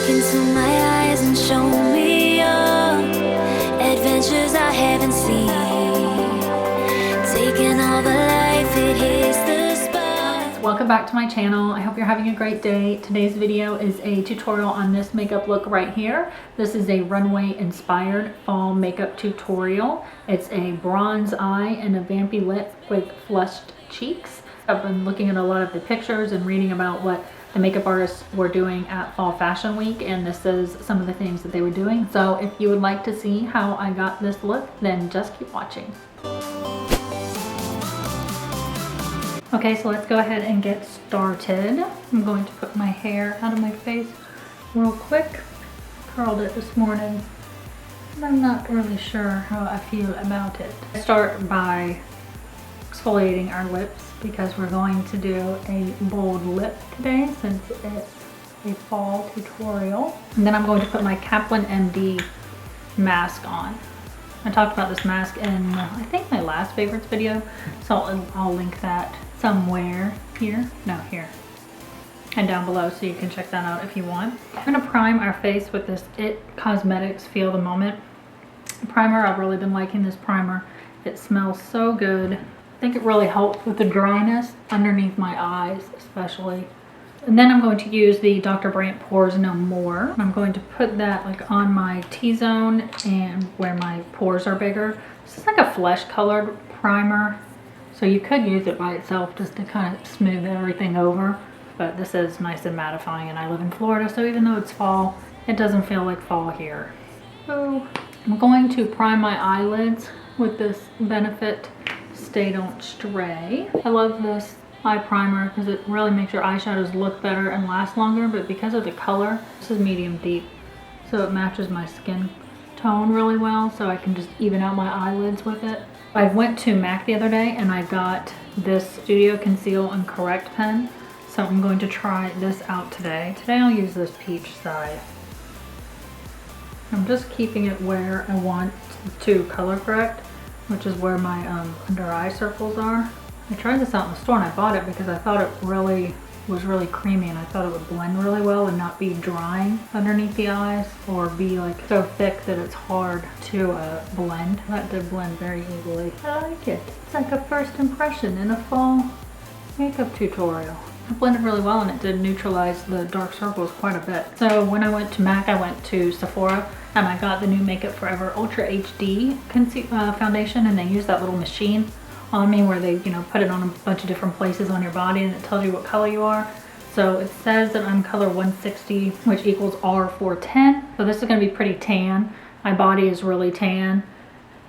Look into my eyes and show me adventures I haven't seen. Taking all the life, it hits the spot. Welcome back to my channel. I hope you're having a great day. Today's video is a tutorial on this makeup look right here. This is a runway inspired fall makeup tutorial. It's a bronze eye and a vampy lip with flushed cheeks. I've been looking at a lot of the pictures and reading about what the makeup artists were doing at Fall Fashion Week, and this is some of the things that they were doing. So if you would like to see how I got this look, then just keep watching. Okay, so let's go ahead and get started. I'm going to put my hair out of my face real quick. Curled it this morning, and I'm not really sure how I feel about it. I start by exfoliating our lips because we're going to do a bold lip today since it's a fall tutorial. And then I'm going to put my Kaplan MD mask on. I talked about this mask in I think my last favorites video, so I'll link that somewhere here. No, here. And down below, so you can check that out if you want. I'm gonna prime our face with this IT Cosmetics Feel the Moment primer. I've really been liking this primer. It smells so good. I think it really helps with the dryness underneath my eyes especially. And then I'm going to use the Dr. Brandt Pores No More. I'm going to put that like on my T-zone and where my pores are bigger. This is like a flesh colored primer, so you could use it by itself just to kind of smooth everything over. But this is nice and mattifying, and I live in Florida, so even though it's fall, it doesn't feel like fall here. So I'm going to prime my eyelids with this Benefit Stay Don't Stray. I love this eye primer because it really makes your eyeshadows look better and last longer, but because of the color, this is medium deep, so it matches my skin tone really well, so I can just even out my eyelids with it. I went to MAC the other day and I got this Studio Conceal and Correct pen, so I'm going to try this out today. Today I'll use this peach side. I'm just keeping it where I want to color correct, which is where my under eye circles are. I tried this out in the store and I bought it because I thought it was really creamy, and I thought it would blend really well and not be drying underneath the eyes or be like so thick that it's hard to blend. That did blend very easily. I like it. It's like a first impression in a fall makeup tutorial. It blended really well and it did neutralize the dark circles quite a bit. So when I went to MAC, I went to Sephora and I got the new Makeup Forever Ultra HD foundation, and they use that little machine on me where they, put it on a bunch of different places on your body and it tells you what color you are. So it says that I'm color 160, which equals R410. So this is going to be pretty tan. My body is really tan,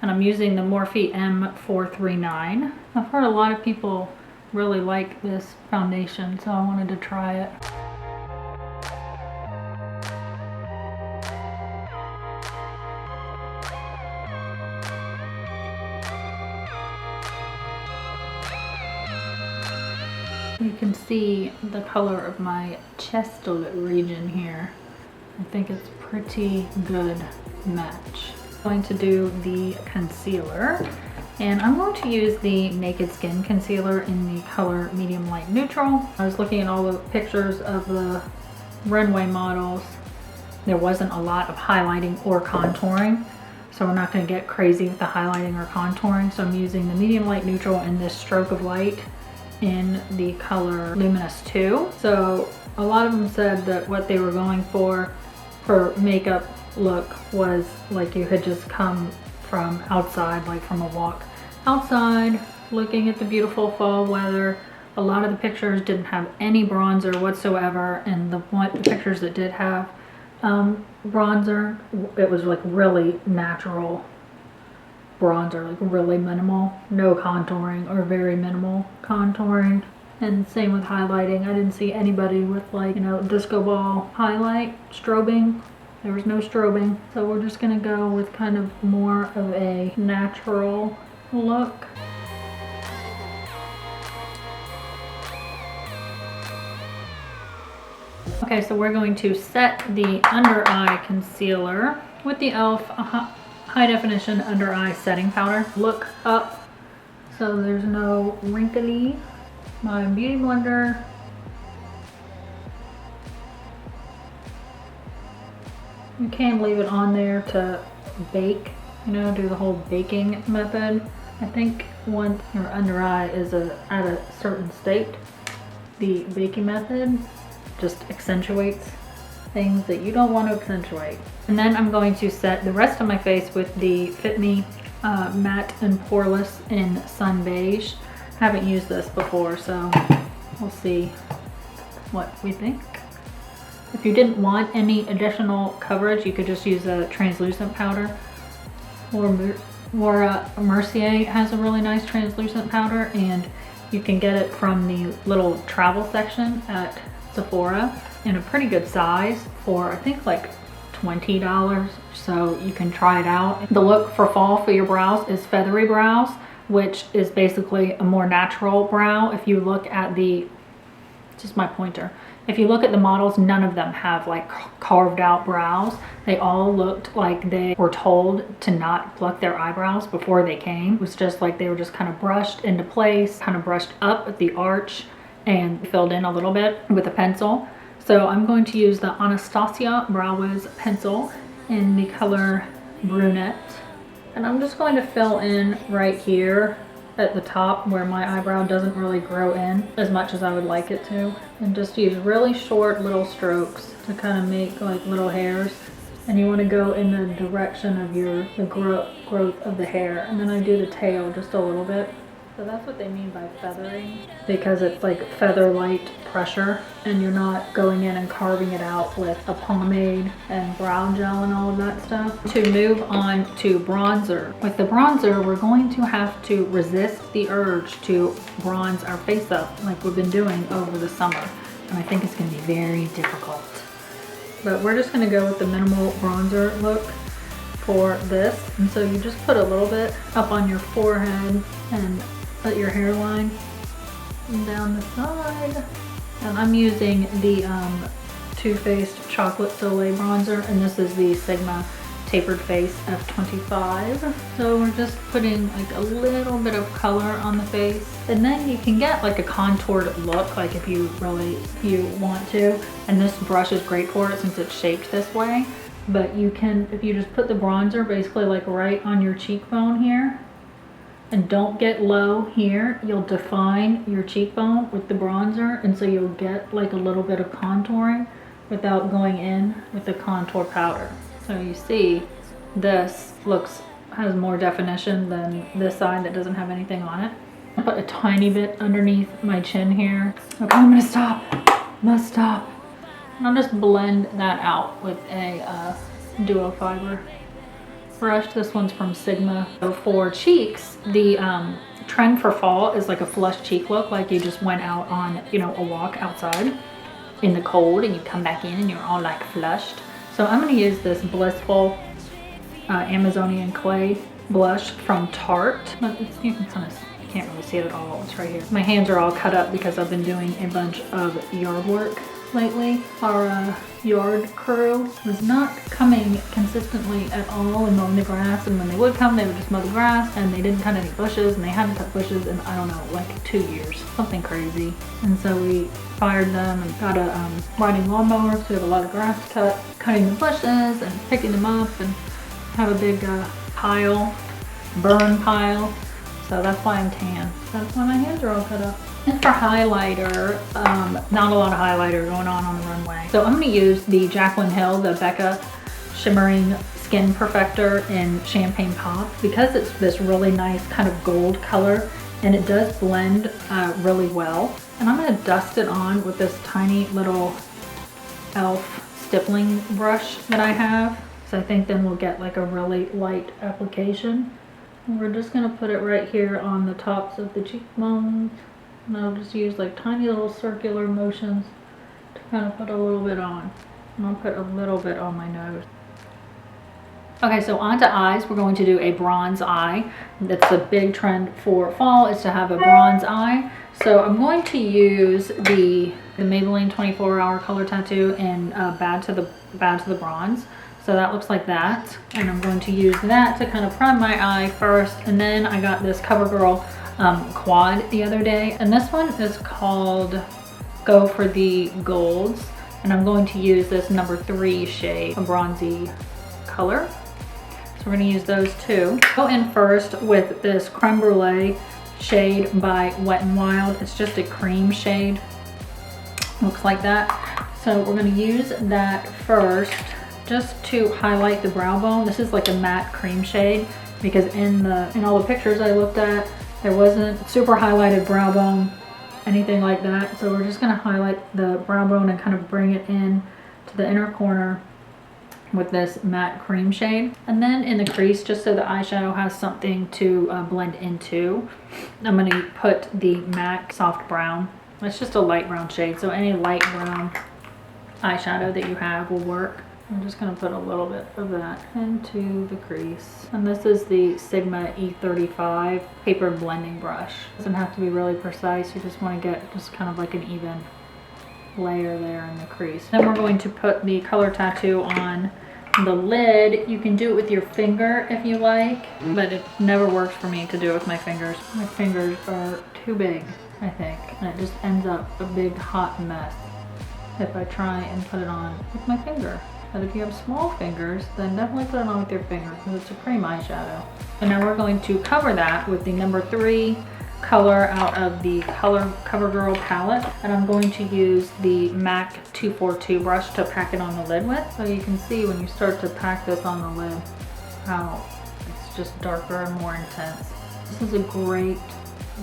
and I'm using the Morphe M439. I've heard a lot of people really like this foundation, so I wanted to try it. You can see the color of my chest region here. I think it's pretty good match. I'm going to do the concealer, and I'm going to use the Naked Skin Concealer in the color Medium Light Neutral. I was looking at all the pictures of the runway models. There wasn't a lot of highlighting or contouring, so we're not going to get crazy with the highlighting or contouring. So I'm using the Medium Light Neutral in this Stroke of Light in the color Luminous 2. So a lot of them said that what they were going for makeup look was like you had just come from outside, like from a walk outside, looking at the beautiful fall weather. A lot of the pictures didn't have any bronzer whatsoever, and the pictures that did have bronzer, it was like really natural bronzer, like really minimal, no contouring or very minimal contouring. And same with highlighting. I didn't see anybody with like, disco ball highlight, strobing. There was no strobing. So we're just gonna go with kind of more of a natural look. Okay, so we're going to set the under eye concealer with the e.l.f. High Definition Under Eye Setting Powder. Look up so there's no wrinkly. My beauty blender. You can leave it on there to bake, you know, do the whole baking method. I think once your under eye is at a certain state, the baking method just accentuates things that you don't want to accentuate. And then I'm going to set the rest of my face with the Fit Me Matte and Poreless in Sun Beige. Haven't used this before, so we'll see what we think. If you didn't want any additional coverage, you could just use a translucent powder. Or Mercier has a really nice translucent powder, and you can get it from the little travel section at Sephora in a pretty good size for I think like $20, so you can try it out. The look for fall for your brows is feathery brows, which is basically a more natural brow. If you look at the, just my pointer, if you look at the models, none of them have like carved out brows. They all looked like they were told to not pluck their eyebrows before they came. It was just like they were just kind of brushed into place, kind of brushed up at the arch and filled in a little bit with a pencil. So I'm going to use the Anastasia Brow Wiz pencil in the color Brunnette. And I'm just going to fill in right here at the top where my eyebrow doesn't really grow in as much as I would like it to. And just use really short little strokes to kind of make like little hairs. And you want to go in the direction of the growth of the hair. And then I do the tail just a little bit. So that's what they mean by feathering, because it's like feather light pressure and you're not going in and carving it out with a pomade and brow gel and all of that stuff. To move on to bronzer. With the bronzer, we're going to have to resist the urge to bronze our face up like we've been doing over the summer. And I think it's going to be very difficult. But we're just going to go with the minimal bronzer look for this. And so you just put a little bit up on your forehead and at your hairline and down the side. And I'm using the Too Faced Chocolate Solei bronzer, and this is the Sigma Tapered Face F25. So we're just putting like a little bit of color on the face, and then you can get like a contoured look, like if you want to. And this brush is great for it since it's shaped this way. But you can, if you just put the bronzer basically like right on your cheekbone here, and don't get low here, you'll define your cheekbone with the bronzer, and so you'll get like a little bit of contouring without going in with the contour powder. So you see this has more definition than this side that doesn't have anything on it. I put a tiny bit underneath my chin here. Okay, I'm gonna stop. Must stop. And I'll just blend that out with a duo fiber brush. This one's from Sigma. So for cheeks, the trend for fall is like a flush cheek look, like you just went out on, you know, a walk outside in the cold and you come back in and you're all like flushed. So I'm going to use this Blissful Amazonian Clay blush from Tarte. You can't really see it at all. It's right here. My hands are all cut up because I've been doing a bunch of yard work lately. Our yard crew was not coming consistently at all and mowing the grass, and when they would come, they would just mow the grass, and they didn't cut any bushes, and they hadn't cut bushes in, I don't know, like 2 years, something crazy. And so we fired them and got a riding lawnmower, so we have a lot of grass to cut, cutting the bushes and picking them up, and have a big burn pile. So that's why I'm tan. That's why my hands are all cut up. And for highlighter, not a lot of highlighter going on the runway. So I'm going to use the Jaclyn Hill, the Becca Shimmering Skin Perfector in Champagne Pop, because it's this really nice kind of gold color, and it does blend really well. And I'm going to dust it on with this tiny little e.l.f. stippling brush that I have. So I think then we'll get like a really light application. And we're just going to put it right here on the tops of the cheekbones. And I'll just use like tiny little circular motions to kind of put a little bit on. And I'll put a little bit on my nose. Okay, so on to eyes. We're going to do a bronze eye. That's a big trend for fall, is to have a bronze eye. So I'm going to use the Maybelline 24-Hour Color Tattoo in Bad to the Bronze. So that looks like that. And I'm going to use that to kind of prime my eye first. And then I got this CoverGirl quad the other day, and this one is called Go for the Golds, And I'm going to use this number 3 shade, a bronzy color. So we're gonna use those two. Go in first with this Creme Brulee shade by Wet n Wild. It's just a cream shade, looks like that. So we're gonna use that first just to highlight the brow bone. This is like a matte cream shade because in all the pictures I looked at, there wasn't super highlighted brow bone, anything like that. So we're just gonna highlight the brow bone and kind of bring it in to the inner corner with this matte cream shade. And then in the crease, just so the eyeshadow has something to blend into, I'm gonna put the MAC Soft Brown. It's just a light brown shade, so any light brown eyeshadow that you have will work. I'm just gonna put a little bit of that into the crease. And this is the Sigma E35 paper blending brush. It doesn't have to be really precise, you just wanna get just kind of like an even layer there in the crease. Then we're going to put the color tattoo on the lid. You can do it with your finger if you like, but it never works for me to do it with my fingers. My fingers are too big, I think, and it just ends up a big hot mess if I try and put it on with my finger. But if you have small fingers, then definitely put it on with your finger because it's a cream eyeshadow. And now we're going to cover that with the number 3 color out of the Covergirl palette, and I'm going to use the MAC 242 brush to pack it on the lid with. So you can see when you start to pack this on the lid how it's just darker and more intense. This is a great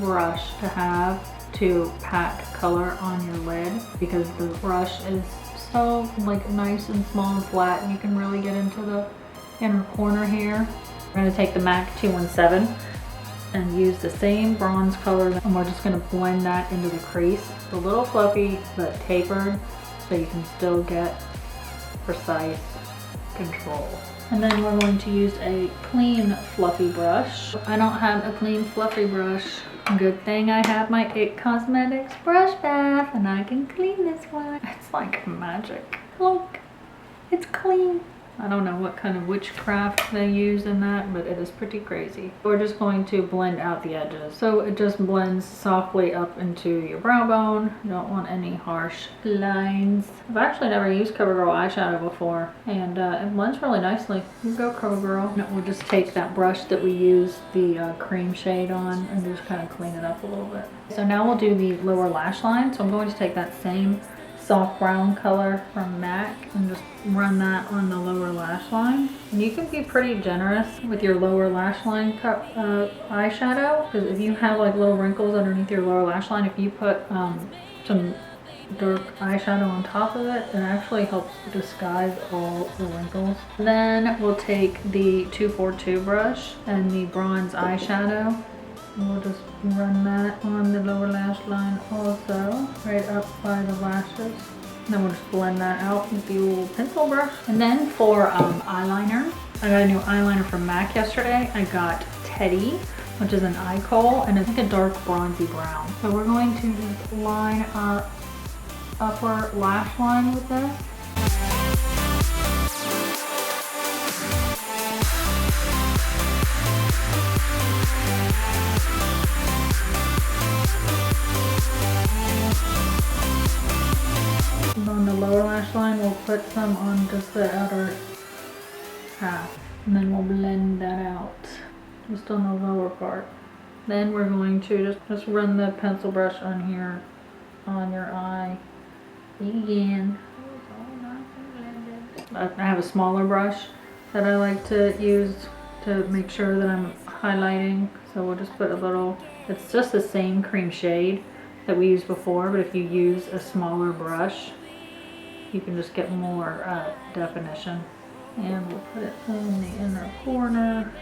brush to have to pack color on your lid because the brush is so like nice and small and flat, and you can really get into the inner corner here. We're going to take the MAC 217 and use the same bronze color, and we're just going to blend that into the crease. It's a little fluffy but tapered so you can still get precise control. And then we're going to use a clean fluffy brush. I don't have a clean fluffy brush. Good thing I have my IT Cosmetics brush bath and I can clean this one. It's like magic. Look, it's clean. I don't know what kind of witchcraft they use in that, but it is pretty crazy. We're just going to blend out the edges. So it just blends softly up into your brow bone. You don't want any harsh lines. I've actually never used CoverGirl eyeshadow before, and it blends really nicely. You go CoverGirl. Now we'll just take that brush that we used the cream shade on and just kind of clean it up a little bit. So now we'll do the lower lash line. So I'm going to take that same soft brown color from MAC and just run that on the lower lash line. And you can be pretty generous with your lower lash line eyeshadow, because if you have like little wrinkles underneath your lower lash line, if you put some dark eyeshadow on top of it, it actually helps disguise all the wrinkles. Then we'll take the 242 brush and the bronze eyeshadow. And we'll just run that on the lower lash line also, right up by the lashes. And then we'll just blend that out with the little pencil brush. And then for eyeliner, I got a new eyeliner from MAC yesterday. I got Teddy, which is an eye kohl, and it's like a dark bronzy brown. So we're going to just line our upper lash line with this. On the lower lash line, we'll put some on just the outer half, and then we'll blend that out just on the lower part. Then we're going to just run the pencil brush on here on your eye again. I have a smaller brush that I like to use to make sure that I'm highlighting, so we'll just put a little, it's just the same cream shade that we used before, but if you use a smaller brush you can just get more definition. And we'll put it in the inner corner.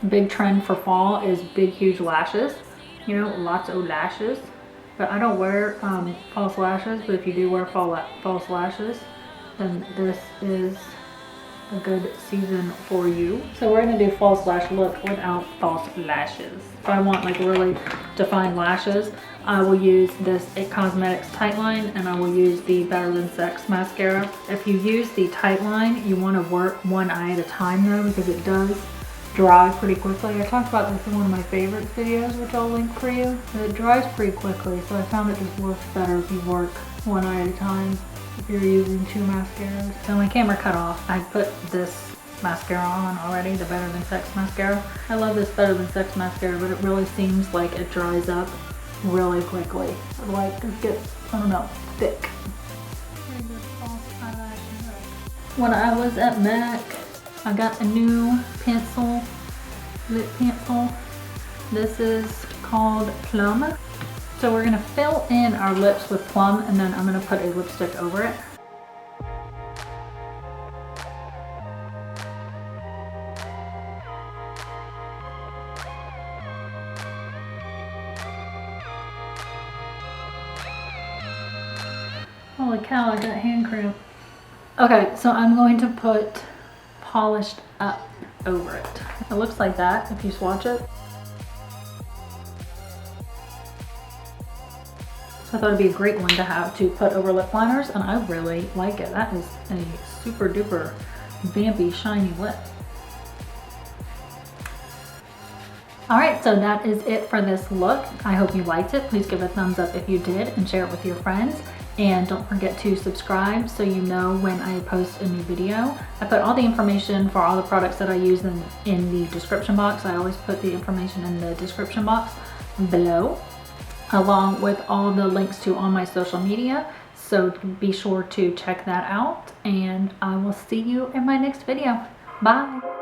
Big trend for fall is big huge lashes, you know, lots of lashes. But I don't wear false lashes, but if you do wear false lashes, then this is a good season for you. So we're gonna do false lash look without false lashes. If I want like really defined lashes, I will use this Cosmetics Tightline, and I will use the Better Than Sex Mascara. If you use the Tightline, you want to work one eye at a time though, because it does dry pretty quickly. I talked about this in one of my favorite videos, which I'll link for you. It dries pretty quickly, so I found it just works better if you work one eye at a time if you're using 2 mascaras. So my camera cut off. I put this mascara on already, the Better Than Sex mascara. I love this Better Than Sex mascara, but it really seems like it dries up really quickly. Like it gets, I don't know, thick. When I was at MAC, I got a new pencil, lip pencil. This is called Plum. So we're gonna fill in our lips with Plum, and then I'm gonna put a lipstick over it. Holy cow, I got hand cramp. Okay, so I'm going to put Polished Up over it. It looks like that if you swatch it. So I thought it'd be a great one to have to put over lip liners, and I really like it. That is a super duper vampy shiny lip. Alright, so that is it for this look. I hope you liked it. Please give it a thumbs up if you did, and share it with your friends. And don't forget to subscribe so you know when I post a new video. I put all the information for all the products that I use in the description box. I always put the information in the description box below, along with all the links to all my social media. So be sure to check that out, and I will see you in my next video. Bye!